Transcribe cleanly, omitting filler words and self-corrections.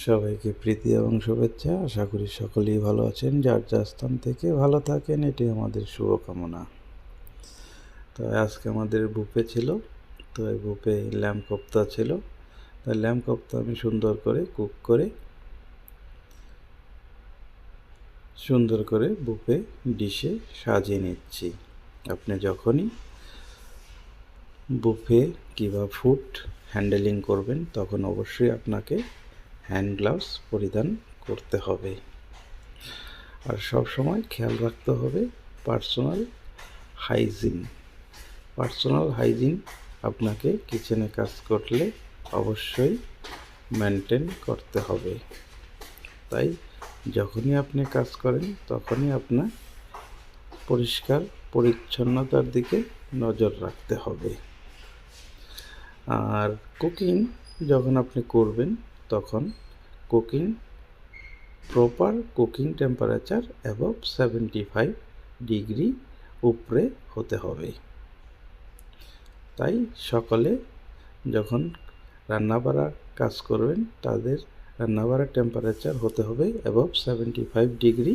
সবাইকে প্রীতি এবং শুভেচ্ছা। আশা করি সকলেই ভালো আছেন, যার যার স্থান থেকে ভালো থাকেন, এটি আমাদের শুভকামনা। তো আজকে আমাদের বুফে ছিল, তো এই বুফে ল্যাম্ব কোপ্তা ছিল। তাই ল্যাম্ব কোপ্তা আমি সুন্দর করে কুক করে বুফে ডিশে সাজিয়ে নিচ্ছি। আপনি যখনই বুফে কিংবা ফুড হ্যান্ডেলিং করবেন তখন অবশ্যই আপনাকে হ্যান্ড গ্লাভস পরিধান করতে হবে। আর সব সময় খেয়াল রাখতে হবে পার্সোনাল হাইজিন আপনাকে কিচেনে কাজ করলে অবশ্যই মেনটেন করতে হবে। তাই যখনই আপনি কাজ করেন তখনই আপনার পরিষ্কার পরিচ্ছন্নতার দিকে নজর রাখতে হবে। আর কুকিং যখন আপনি করবেন তখন proper cooking temperature above 75 degree উপরে হতে হবে। তাই সকলে যখন রান্নাবাড়ার কাজ করবেন তাদের রান্নাবাড়ার টেম্পারেচার হতে হবে অ্যাবভ 75 ডিগ্রি